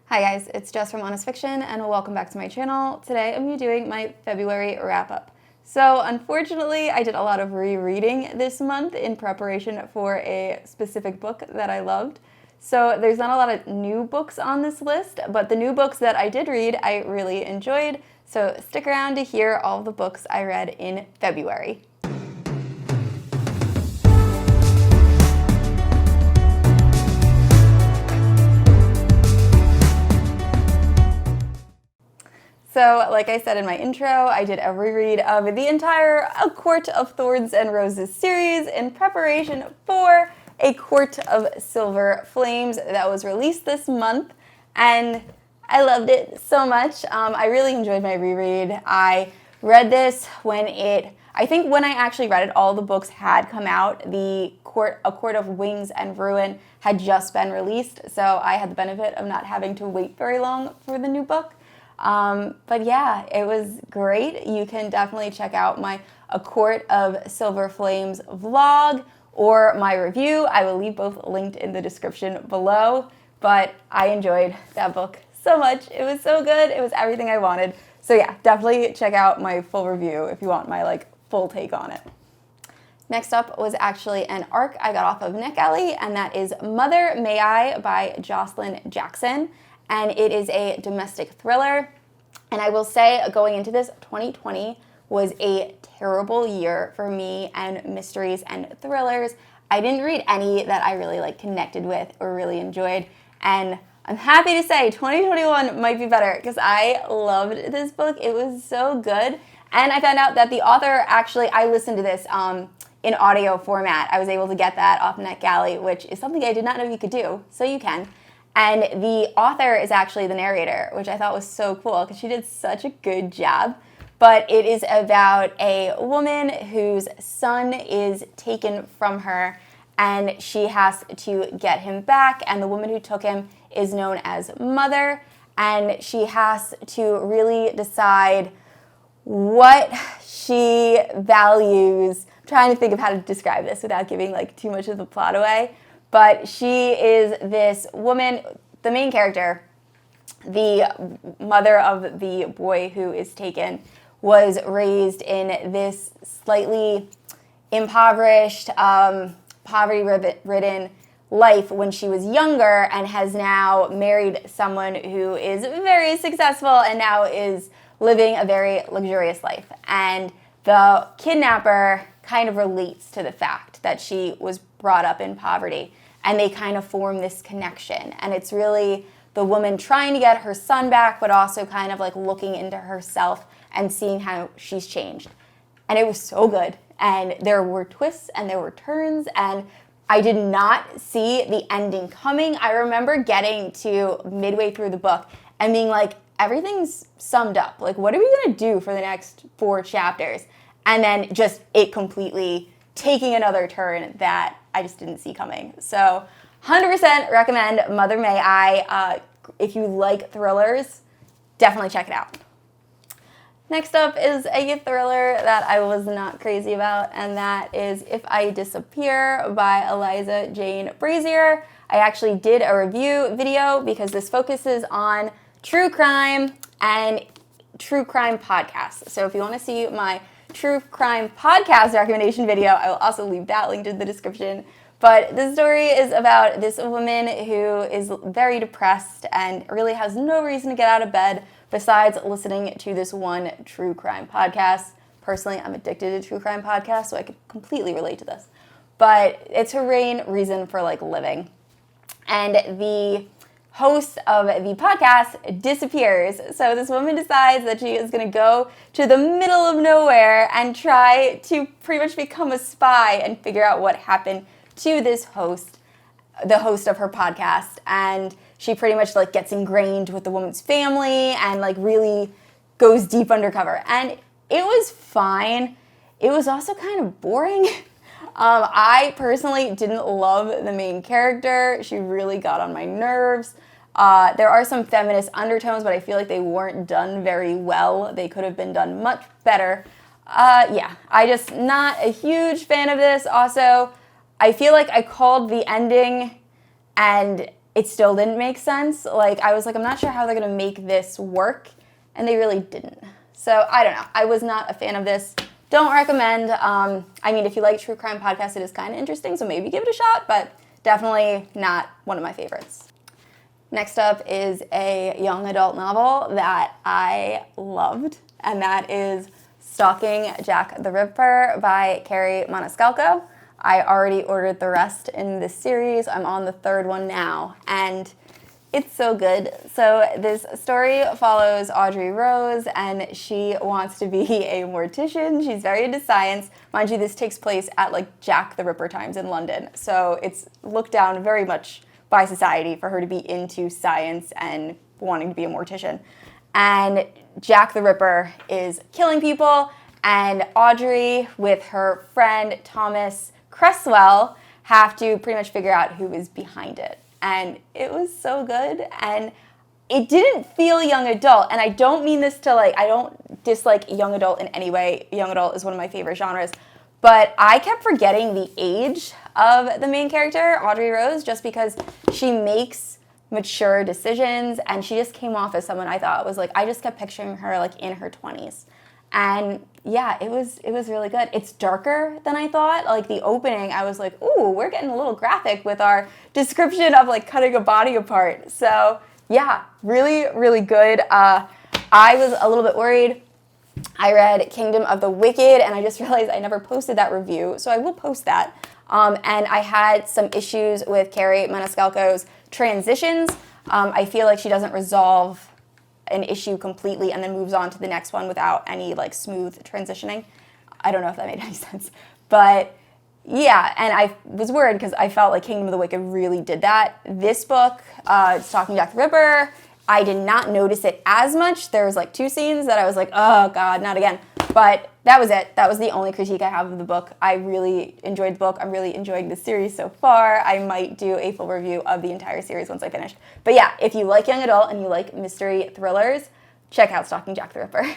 Hi guys, it's Jess from Honest Fiction and welcome back to my channel. Today I'm going to be doing my February wrap-up. So unfortunately I did a lot of rereading this month in preparation for a specific book that I loved. So there's not a lot of new books on this list, but the new books that I did read I really enjoyed. So stick around to hear all the books I read in February. So, like I said in my intro, I did a reread of the entire A Court of Thorns and Roses series in preparation for A Court of Silver Flames that was released this month, and I loved it so much. I really enjoyed my reread. I read this when I think when I actually read it, all the books had come out. A Court of Wings and Ruin had just been released, so I had the benefit of not having to wait very long for the new book. But yeah, it was great. You can definitely check out my A Court of Silver Flames vlog or my review. I will leave both linked in the description below, but I enjoyed that book so much. It was so good. It was everything I wanted. So yeah, definitely check out my full review if you want my full take on it. Next up was actually an arc I got off of NetGalley, and that is Mother May I by Joshilyn Jackson. And it is a domestic thriller. And I will say, going into this, 2020 was a terrible year for me and mysteries and thrillers. I didn't read any that I really connected with or really enjoyed. And I'm happy to say 2021 might be better because I loved this book. It was so good. And I found out that the author I listened to this in audio format. I was able to get that off NetGalley, which is something I did not know you could do. So you can. And the author is actually the narrator, which I thought was so cool because she did such a good job. But it is about a woman whose son is taken from her and she has to get him back. And the woman who took him is known as Mother. And she has to really decide what she values. I'm trying to think of how to describe this without giving too much of the plot away. But she is this woman, the main character, the mother of the boy who is taken, was raised in this slightly impoverished, poverty-ridden life when she was younger and has now married someone who is very successful and now is living a very luxurious life. And the kidnapper kind of relates to the fact that she was brought up in poverty. And they kind of form this connection. And it's really the woman trying to get her son back, but also kind of looking into herself and seeing how she's changed. And it was so good. And there were twists and there were turns. And I did not see the ending coming. I remember getting to midway through the book and being like, everything's summed up. What are we going to do for the next 4 chapters? And then just it completely taking another turn that I just didn't see coming. So 100% recommend Mother May I. If you like thrillers, definitely check it out. Next up is a thriller that I was not crazy about, and that is If I Disappear by Eliza Jane Brazier. I actually did a review video because this focuses on true crime and true crime podcasts. So if you want to see my true crime podcast recommendation video, I will also leave that linked in the description. But the story is about this woman who is very depressed and really has no reason to get out of bed besides listening to this one true crime podcast. Personally, I'm addicted to true crime podcasts, so I could completely relate to this. But it's her main reason for living. And the host of the podcast disappears. So this woman decides that she is going to go to the middle of nowhere and try to pretty much become a spy and figure out what happened to this host, the host of her podcast. And she pretty much gets ingrained with the woman's family and really goes deep undercover. And it was fine. It was also kind of boring. I personally didn't love the main character. She really got on my nerves. There are some feminist undertones, but I feel like they weren't done very well. They could have been done much better. Yeah, I just not a huge fan of this. Also, I feel like I called the ending and it still didn't make sense. Like, I was like, I'm not sure how they're going to make this work, and they really didn't. So, I don't know. I was not a fan of this. Don't recommend. I mean, if you like true crime podcasts, it is kind of interesting, so maybe give it a shot, but definitely not one of my favorites. Next up is a young adult novel that I loved, and that is Stalking Jack the Ripper by Kerri Maniscalco. I already ordered the rest in this series. I'm on the third one now, and it's so good. So this story follows Audrey Rose, and she wants to be a mortician. She's very into science. Mind you, this takes place at like Jack the Ripper times in London, so it's looked down very much by society for her to be into science and wanting to be a mortician. And Jack the Ripper is killing people, and Audrey with her friend Thomas Cresswell have to pretty much figure out who is behind it. And it was so good, and it didn't feel young adult, and I don't mean this to like, I don't dislike young adult in any way. Young adult is one of my favorite genres, but I kept forgetting the age of the main character, Audrey Rose, just because she makes mature decisions, and she just came off as someone I thought was like, I just kept picturing her like in her 20s. And yeah, it was really good. It's darker than I thought. Like the opening, I was like, ooh, we're getting a little graphic with our description of like cutting a body apart. So yeah, really, really good. I was a little bit worried. I read Kingdom of the Wicked, and I just realized I never posted that review, so I will post that. And I had some issues with Kerri Maniscalco's transitions. I feel like she doesn't resolve an issue completely and then moves on to the next one without any like smooth transitioning. I don't know if that made any sense. But yeah, and I was worried because I felt like Kingdom of the Wicked really did that. This book, Stalking Jack the Ripper, I did not notice it as much. There was like 2 scenes that I was like, oh God, not again. But that was it. That was the only critique I have of the book. I really enjoyed the book. I'm really enjoying the series so far. I might do a full review of the entire series once I finish. But yeah, if you like young adult and you like mystery thrillers, check out Stalking Jack the Ripper.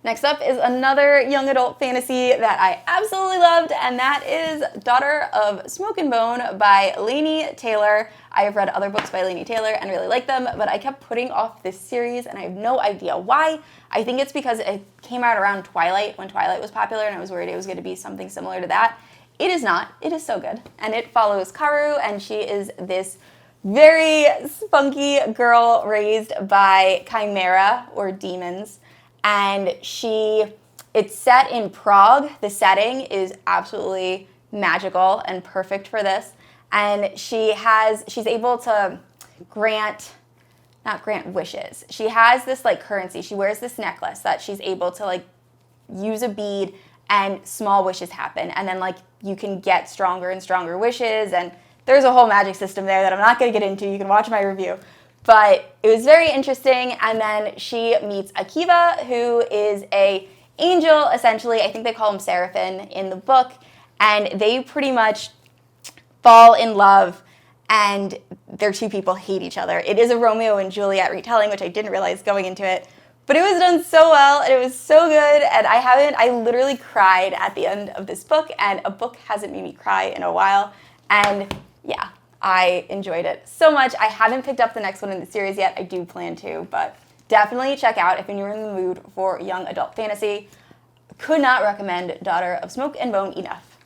Next up is another young adult fantasy that I absolutely loved, and that is Daughter of Smoke and Bone by Laini Taylor. I have read other books by Laini Taylor and really like them, but I kept putting off this series, and I have no idea why. I think it's because it came out around Twilight, when Twilight was popular, and I was worried it was going to be something similar to that. It is not. It is so good. And it follows Karu, and she is this very spunky girl raised by chimera, or demons. And it's set in Prague. The setting is absolutely magical and perfect for this. And she's able to not grant wishes. She has this like currency. She wears this necklace that she's able to like use a bead and small wishes happen. And then like you can get stronger and stronger wishes. And there's a whole magic system there that I'm not going to get into. You can watch my review. But it was very interesting, and then she meets Akiva, who is a angel, essentially. I think they call him Seraphim in the book, and they pretty much fall in love, and their 2 people hate each other. It is a Romeo and Juliet retelling, which I didn't realize going into it, but it was done so well, and it was so good, and I literally cried at the end of this book, and a book hasn't made me cry in a while, and yeah. I enjoyed it so much. I haven't picked up the next one in the series yet. I do plan to, but definitely check out if you're in the mood for young adult fantasy. Could not recommend Daughter of Smoke and Bone enough.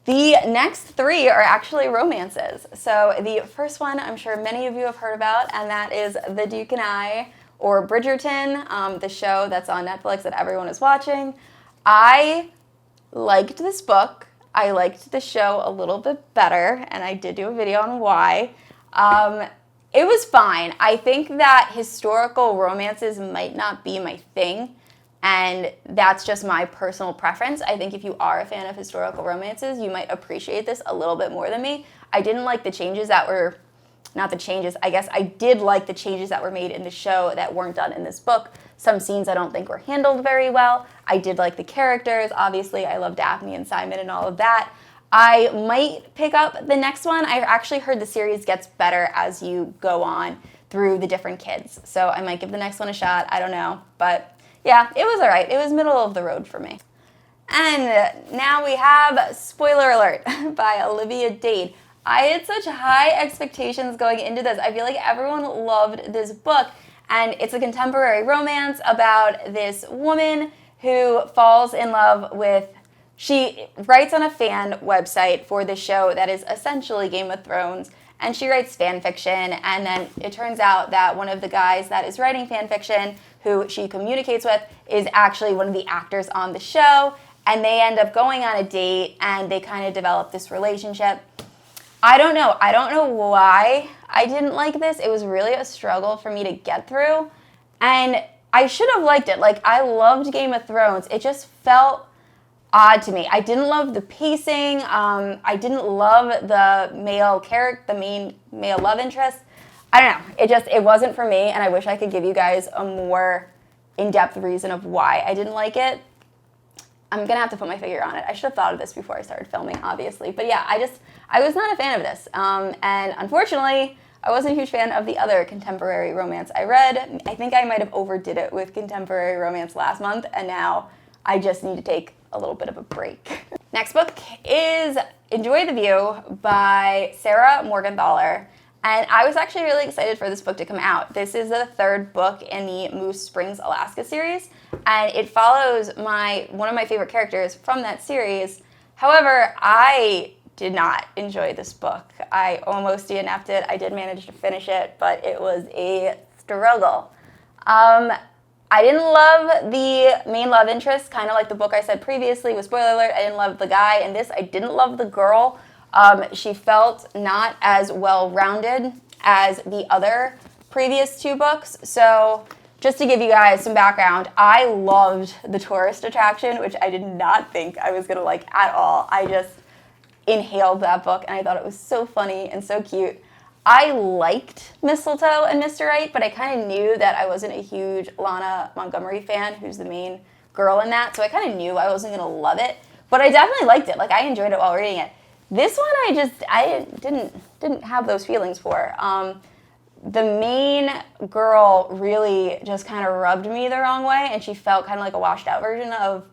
The next 3 are actually romances. So the first one I'm sure many of you have heard about, and that is The Duke and I, or Bridgerton, the show that's on Netflix that everyone is watching. I liked this book. I liked the show a little bit better, and I did do a video on why. It was fine. I think that historical romances might not be my thing, and that's just my personal preference. I think if you are a fan of historical romances, you might appreciate this a little bit more than me. I didn't like the changes that were, not the changes, I guess I did like the changes that were made in the show that weren't done in this book. Some scenes I don't think were handled very well. I did like the characters. Obviously, I love Daphne and Simon and all of that. I might pick up the next one. I actually heard the series gets better as you go on through the different kids. So I might give the next one a shot. I don't know. But yeah, it was all right. It was middle of the road for me. And now we have Spoiler Alert by Olivia Dade. I had such high expectations going into this. I feel like everyone loved this book, and it's a contemporary romance about this woman who falls in love with, she writes on a fan website for the show that is essentially Game of Thrones, and she writes fan fiction, and then it turns out that one of the guys that is writing fan fiction, who she communicates with, is actually one of the actors on the show, and they end up going on a date, and they kind of develop this relationship. I don't know why I didn't like this. It was really a struggle for me to get through, and I should have liked it. Like, I loved Game of Thrones. It just felt odd to me. I didn't love the pacing. I didn't love the male character, the main male love interest. I don't know. It wasn't for me, and I wish I could give you guys a more in-depth reason of why I didn't like it. I'm gonna have to put my finger on it. I should have thought of this before I started filming, obviously. But yeah, I was not a fan of this. And unfortunately, I wasn't a huge fan of the other contemporary romance I read. I think I might have overdid it with contemporary romance last month, and now I just need to take a little bit of a break. Next book is Enjoy the View by Sarah Morgenthaler. And I was actually really excited for this book to come out. This is the third book in the Moose Springs, Alaska series, and it follows one of my favorite characters from that series. However, I did not enjoy this book. I almost DNF'd it. I did manage to finish it, but it was a struggle. I didn't love the main love interest, kind of like the book I said previously with spoiler alert. I didn't love the guy. In this, I didn't love the girl. She felt not as well-rounded as the other previous two books. So just to give you guys some background, I loved the tourist attraction, which I did not think I was going to like at all. I just inhaled that book, and I thought it was so funny and so cute. I liked Mistletoe and Mr. Right, but I kind of knew that I wasn't a huge Lana Montgomery fan, who's the main girl in that, so I kind of knew I wasn't going to love it. But I definitely liked it. Like, I enjoyed it while reading it. This one I didn't have those feelings for. The main girl really just kind of rubbed me the wrong way, and she felt kind of like a washed out version of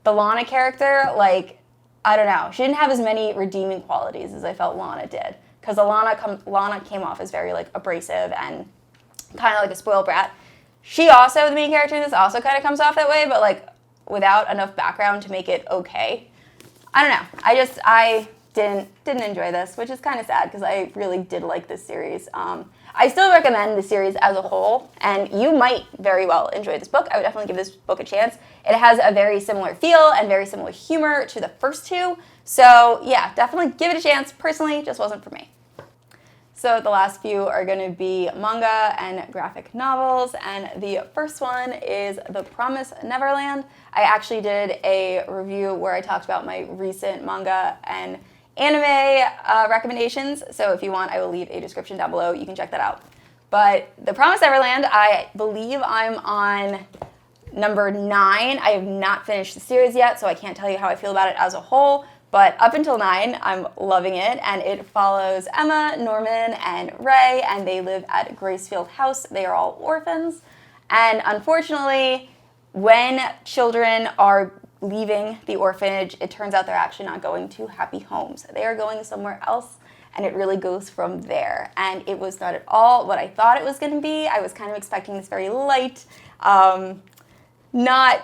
the Lana character. Like, I don't know. She didn't have as many redeeming qualities as I felt Lana did. Because Lana came off as very, like, abrasive and kind of like a spoiled brat. She also, the main character in this, also kind of comes off that way, but, like, without enough background to make it okay. I don't know. I didn't enjoy this, which is kind of sad because I really did like this series. I still recommend the series as a whole, and you might very well enjoy this book. I would definitely give this book a chance. It has a very similar feel and very similar humor to the first two. So, yeah, definitely give it a chance. Personally, it just wasn't for me. So the last few are going to be manga and graphic novels, and the first one is The Promised Neverland. I actually did a review where I talked about my recent manga and anime recommendations, so if you want, I will leave a description down below. You can check that out. But The Promised Neverland, I believe I'm on number 9. I have not finished the series yet, so I can't tell you how I feel about it as a whole. But up until 9, I'm loving it, and it follows Emma, Norman, and Ray, and they live at Gracefield House. They are all orphans, and unfortunately, when children are leaving the orphanage, it turns out they're actually not going to happy homes. They are going somewhere else, and it really goes from there. And it was not at all what I thought it was going to be. I was kind of expecting this very light, not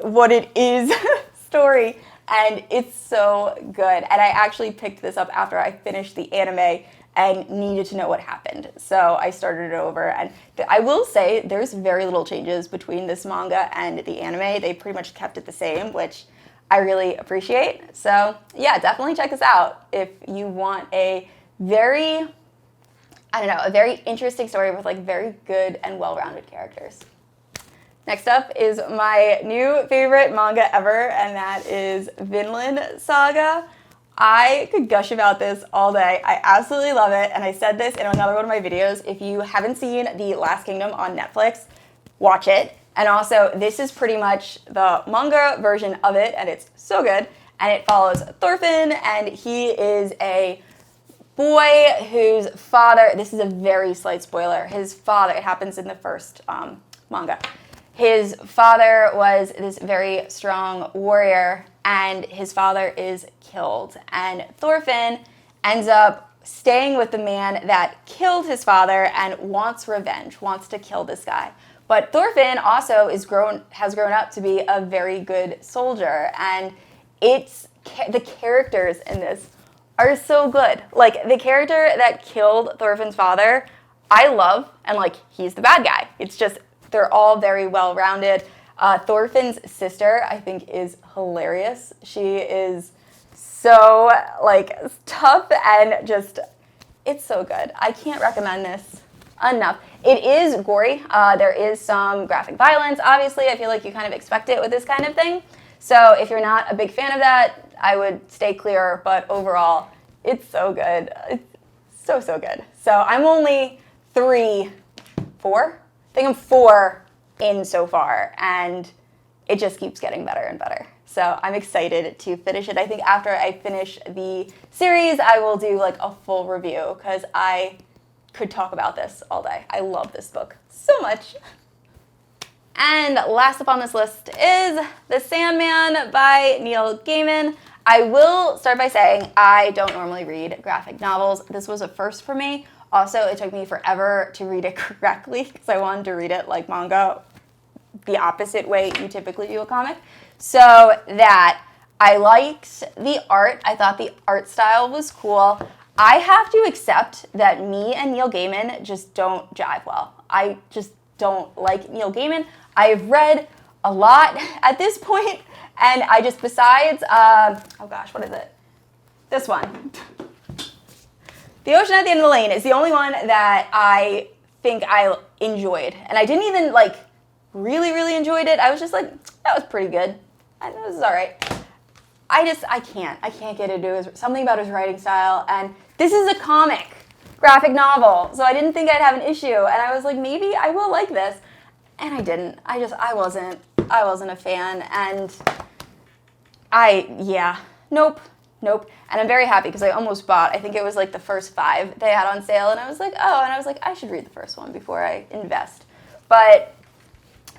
what it is story. And it's so good. And I actually picked this up after I finished the anime and needed to know what happened. So I started it over. And I will say there's very little changes between this manga and the anime. They pretty much kept it the same, which I really appreciate. So yeah, definitely check this out if you want a very, a very interesting story with like very good and well-rounded characters. Next up is my new favorite manga ever, and that is Vinland Saga. I could gush about this all day. I absolutely love it, and I said this in another one of my videos. If you haven't seen The Last Kingdom on Netflix, watch it. And also, this is pretty much the manga version of it, and it's so good. And it follows Thorfinn, and he is a boy whose father, this is a very slight spoiler, his father, it happens in the first manga. His father was this very strong warrior, and his father is killed. And Thorfinn ends up staying with the man that killed his father and wants revenge, wants to kill this guy. But Thorfinn also has grown up to be a very good soldier, and the characters in this are so good. Like, the character that killed Thorfinn's father, I love, and like, he's the bad guy. It's just, they're all very well-rounded. Thorfinn's sister, I think, is hilarious. She is so, like, tough and just, it's so good. I can't recommend this enough. It is gory. There is some graphic violence, obviously. I feel like you kind of expect it with this kind of thing. So if you're not a big fan of that, I would stay clear, but overall, it's so good. It's so, so good. So I'm only 4? I think I'm 4 in so far, and it just keeps getting better and better. So I'm excited to finish it. I think after I finish the series, I will do like a full review, because I could talk about this all day. I love this book so much. And last up on this list is The Sandman by Neil Gaiman. I will start by saying I don't normally read graphic novels. This was a first for me. Also, it took me forever to read it correctly, because I wanted to read it like manga, the opposite way you typically do a comic. So that I liked the art. I thought the art style was cool. I have to accept that me and Neil Gaiman just don't jive well. I just don't like Neil Gaiman. I've read a lot at this point, and I just, besides, oh gosh, what is it? This one. The Ocean at the End of the Lane is the only one that I think I enjoyed. And I didn't even, like, really enjoyed it. I was just like, that was pretty good. This is all right. I can't get into his, something about his writing style. And this is a comic graphic novel, so I didn't think I'd have an issue. And I was like, maybe I will like this. And I didn't. I wasn't a fan. And nope. And I'm very happy, because I almost bought, I think it was like the first 5 they had on sale. And I was like, I should read the first one before I invest. But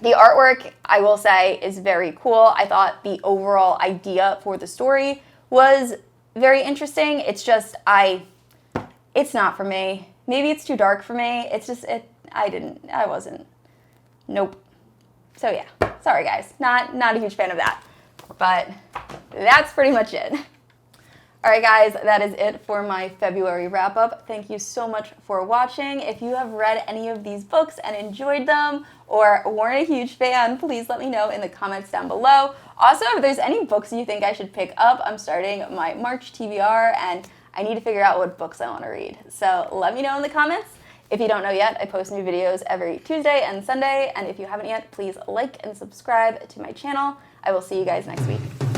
the artwork, I will say, is very cool. I thought the overall idea for the story was very interesting. It's just, it's not for me. Maybe it's too dark for me. It's just, I wasn't. Nope. So yeah, sorry guys. Not a huge fan of that. But that's pretty much it. All right, guys, that is it for my February wrap-up. Thank you so much for watching. If you have read any of these books and enjoyed them, or weren't a huge fan, please let me know in the comments down below. Also, if there's any books you think I should pick up, I'm starting my March TBR, and I need to figure out what books I want to read. So let me know in the comments. If you don't know yet, I post new videos every Tuesday and Sunday, and if you haven't yet, please like and subscribe to my channel. I will see you guys next week.